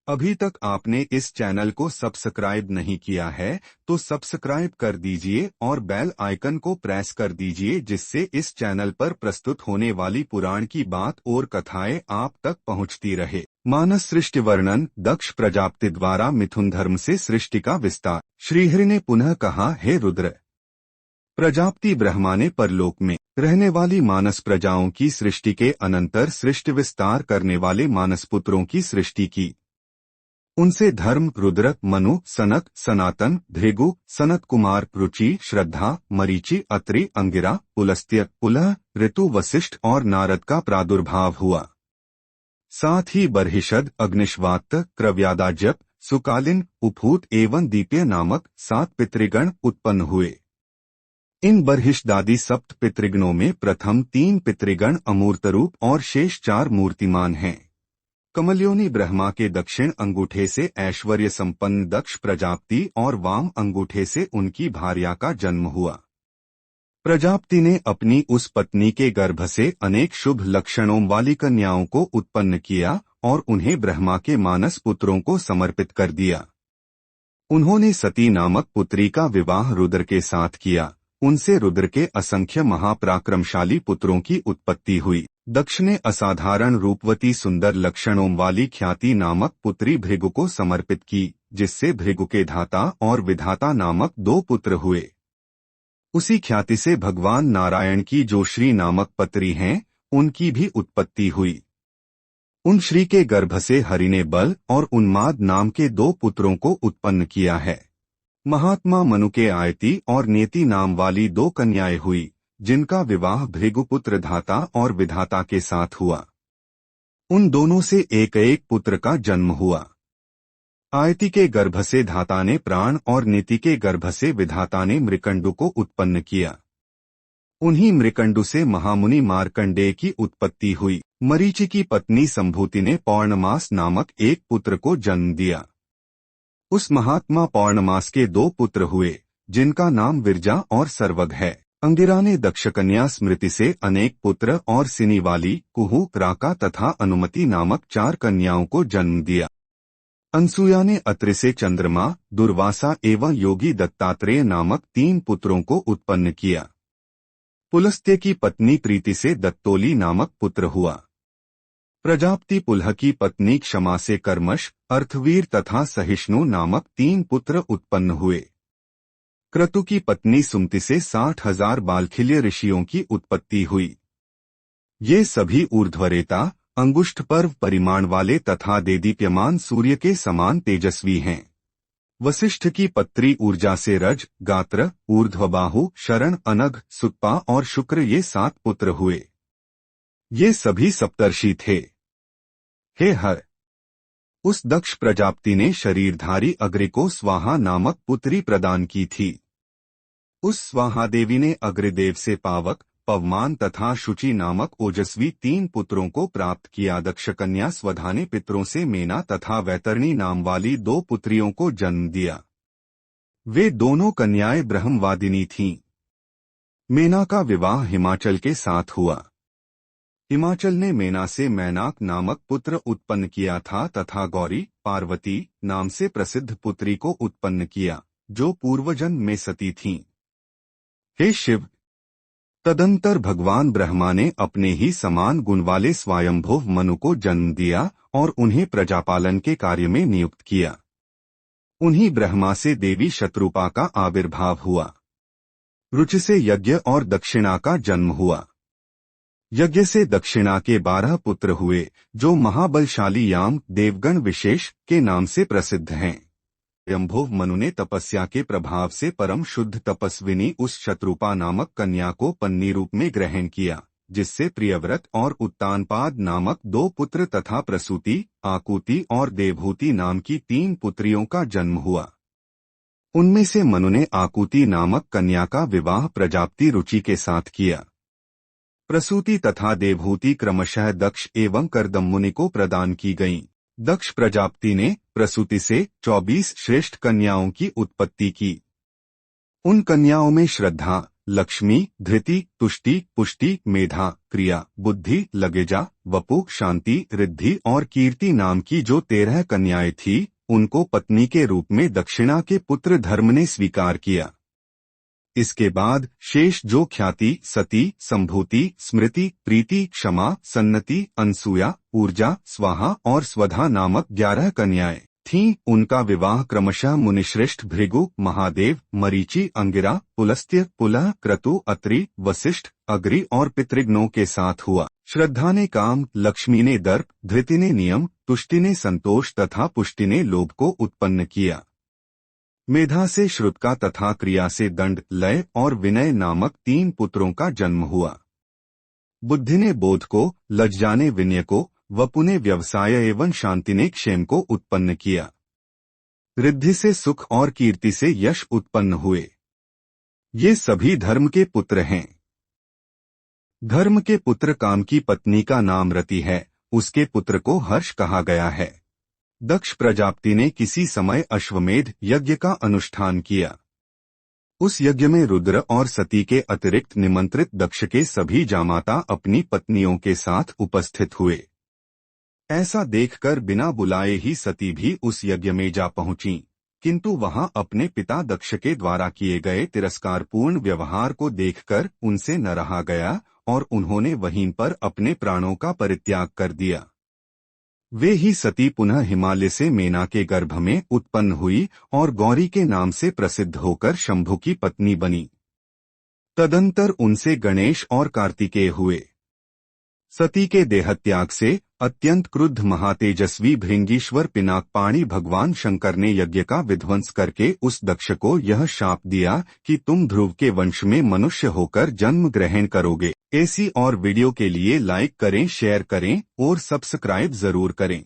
अभी तक आपने इस चैनल को सब्सक्राइब नहीं किया है तो सब्सक्राइब कर दीजिए और बेल आइकन को प्रेस कर दीजिए, जिससे इस चैनल पर प्रस्तुत होने वाली पुराण की बात और कथाएं आप तक पहुंचती रहे। मानस सृष्टि वर्णन। दक्ष प्रजापति द्वारा मिथुन धर्म से सृष्टि का विस्तार। श्रीहरि ने पुनः कहा, हे रुद्र, प्रजापति ब्रह्मा ने परलोक में रहने वाली मानस प्रजाओं की सृष्टि के अनंतर सृष्टि विस्तार करने वाले मानस पुत्रों की सृष्टि की। उनसे धर्म, रुद्र, मनु, सनक, सनातन, भृगु, सनत कुमार, रुचि, श्रद्धा, मरीचि, अत्रि, अंगिरा, पुलस्त्य, पुलह, ऋतु, वशिष्ठ और नारद का प्रादुर्भाव हुआ। साथ ही बर्हिषद, अग्निश्वात्त, क्रव्यादाजप, सुकालिन, उपहूत एवं दीप्य नामक 7 पितृगण उत्पन्न हुए। इन बर्हिषदादि सप्त पितृगणों में प्रथम 3 पितृगण अमूर्त रूप और शेष 4 मूर्तिमान हैं। कमलयोनि ब्रह्मा के दक्षिण अंगूठे से ऐश्वर्य संपन्न दक्ष प्रजापति और वाम अंगूठे से उनकी भार्या का जन्म हुआ। प्रजापति ने अपनी उस पत्नी के गर्भ से अनेक शुभ लक्षणों वाली कन्याओं को उत्पन्न किया और उन्हें ब्रह्मा के मानस पुत्रों को समर्पित कर दिया। उन्होंने सती नामक पुत्री का विवाह रुद्र के साथ किया। उनसे रुद्र के असंख्य महापराक्रमशाली पुत्रों की उत्पत्ति हुई। दक्ष ने असाधारण रूपवती सुंदर लक्षणों वाली ख्याति नामक पुत्री भृगु को समर्पित की, जिससे भृगु के धाता और विधाता नामक 2 पुत्र हुए। उसी ख्याति से भगवान नारायण की जो श्री नामक पत्री हैं, उनकी भी उत्पत्ति हुई। उन श्री के गर्भ से हरि ने बल और उन्माद नाम के 2 पुत्रों को उत्पन्न किया है। महात्मा मनु के आयति और नेति नाम वाली 2 कन्याएं हुई, जिनका विवाह भृगुपुत्र धाता और विधाता के साथ हुआ। उन दोनों से एक पुत्र का जन्म हुआ। आयति के गर्भ से धाता ने प्राण और नीति के गर्भ से विधाता ने मृकंडु को उत्पन्न किया। उन्हीं मृकंडु से महामुनि मार्कंडेय की उत्पत्ति हुई। मरीचि की पत्नी संभूति ने पौर्णमास नामक एक पुत्र को जन्म दिया। उस महात्मा पौर्णमास के 2 पुत्र हुए, जिनका नाम विरजा और सर्वग है। अंगिरा ने दक्षकन्या स्मृति से अनेक पुत्र और सिनीवाली, कुहू, राका तथा अनुमति नामक 4 कन्याओं को जन्म दिया। अनसुया ने अत्रि से चंद्रमा, दुर्वासा एवं योगी दत्तात्रेय नामक 3 पुत्रों को उत्पन्न किया। पुलस्त्य की पत्नी प्रीति से दत्तोली नामक पुत्र हुआ। प्रजापति पुलह की पत्नी क्षमा से कर्मश, अर्थवीर तथा सहिष्णु नामक 3 पुत्र उत्पन्न हुए। क्रतु की पत्नी सुमति से 60,000 बालखिल्य ऋषियों की उत्पत्ति हुई। ये सभी ऊर्ध्वरेता, अंगुष्ठ पर्व परिमाण वाले तथा देदीप्यमान सूर्य के समान तेजस्वी हैं। वशिष्ठ की पत्री ऊर्जा से रज, गात्र, ऊर्ध्वबाहु, शरण, अनघ, सुत्पा और शुक्र ये 7 पुत्र हुए। ये सभी सप्तर्षि थे। हे हर, उस दक्ष प्रजापति ने शरीरधारी अग्रि को स्वाहा नामक पुत्री प्रदान की थी। उस स्वाहा देवी ने अग्रदेव से पावक, पवमान तथा शुचि नामक ओजस्वी 3 पुत्रों को प्राप्त किया। दक्ष कन्या स्वधा ने पितरों से मेना तथा वैतरणी नाम वाली 2 पुत्रियों को जन्म दिया। वे दोनों कन्याएं ब्रह्मवादिनी थीं। मेना का विवाह हिमाचल के साथ हुआ। हिमाचल ने मेना से मैनाक नामक पुत्र उत्पन्न किया था तथा गौरी, पार्वती नाम से प्रसिद्ध पुत्री को उत्पन्न किया, जो पूर्वजन्म में सती थीं। हे शिव, तदंतर भगवान ब्रह्मा ने अपने ही समान गुण वाले स्वयंभुव मनु को जन्म दिया और उन्हें प्रजापालन के कार्य में नियुक्त किया। उन्हीं ब्रह्मा से देवी शत्रुपा का आविर्भाव हुआ। रुचि से यज्ञ और दक्षिणा का जन्म हुआ। यज्ञ से दक्षिणा के 12 पुत्र हुए, जो महाबलशाली याम देवगण विशेष के नाम से प्रसिद्ध हैं। स्वयंभुव मनु ने तपस्या के प्रभाव से परम शुद्ध तपस्विनी उस शत्रुपा नामक कन्या को पत्नी रूप में ग्रहण किया, जिससे प्रियव्रत और उत्तानपाद नामक 2 पुत्र तथा प्रसूति, आकुति और देवहूति नाम की 3 पुत्रियों का जन्म हुआ। उनमें से मनु ने आकुति नामक कन्या का विवाह प्रजापति रुचि के साथ किया। प्रसूति तथा देवहूति क्रमशः दक्ष एवं कर्दम मुनि को प्रदान की गईं। दक्ष प्रजापति ने प्रसूति से 24 श्रेष्ठ कन्याओं की उत्पत्ति की। उन कन्याओं में श्रद्धा, लक्ष्मी, धृति, तुष्टि, पुष्टि, मेधा, क्रिया, बुद्धि, लगेजा, वपु, शांति, रिद्धि और कीर्ति नाम की जो 13 कन्याएं थी, उनको पत्नी के रूप में दक्षिणा के पुत्र धर्म ने स्वीकार किया। इसके बाद शेष जो ख्याति, सती, संभूति, स्मृति, प्रीति, क्षमा, सन्नति, अनसूया, ऊर्जा, स्वाहा और स्वधा नामक 11 कन्याएं थीं, उनका विवाह क्रमशः मुनिश्रेष्ठ भृगु, महादेव, मरीचि, अंगिरा, पुलस्त्य, पुलह, क्रतु, अत्रि, वशिष्ठ, अग्रि और पितृघ्नों के साथ हुआ। श्रद्धा ने काम, लक्ष्मी ने दर्प, धृति ने नियम, तुष्टि ने संतोष तथा पुष्टि ने लोभ को उत्पन्न किया। मेधा से श्रुतका तथा क्रिया से दंड, लय और विनय नामक 3 पुत्रों का जन्म हुआ। बुद्धि ने बोध को, लज्जा ने विनय को, वपु ने व्यवसाय एवं शांति ने क्षेम को उत्पन्न किया। रिद्धि से सुख और कीर्ति से यश उत्पन्न हुए। ये सभी धर्म के पुत्र हैं। धर्म के पुत्र काम की पत्नी का नाम रति है, उसके पुत्र को हर्ष कहा गया है। दक्ष प्रजापति ने किसी समय अश्वमेध यज्ञ का अनुष्ठान किया। उस यज्ञ में रुद्र और सती के अतिरिक्त निमंत्रित दक्ष के सभी जामाता अपनी पत्नियों के साथ उपस्थित हुए। ऐसा देखकर बिना बुलाए ही सती भी उस यज्ञ में जा पहुंची, किंतु वहां अपने पिता दक्ष के द्वारा किए गए तिरस्कारपूर्ण व्यवहार को देखकर उनसे न रहा गया और उन्होंने वहीं पर अपने प्राणों का परित्याग कर दिया। वे ही सती पुनः हिमालय से मेना के गर्भ में उत्पन्न हुई और गौरी के नाम से प्रसिद्ध होकर शंभु की पत्नी बनी। तदंतर उनसे गणेश और कार्तिकेय हुए। सती के देहत्याग से अत्यंत क्रुद्ध महातेजस्वी भृंगीश्वर पिनाकपाणी भगवान शंकर ने यज्ञ का विध्वंस करके उस दक्ष को यह शाप दिया कि तुम ध्रुव के वंश में मनुष्य होकर जन्म ग्रहण करोगे। ऐसी और वीडियो के लिए लाइक करें, शेयर करें और सब्सक्राइब जरूर करें।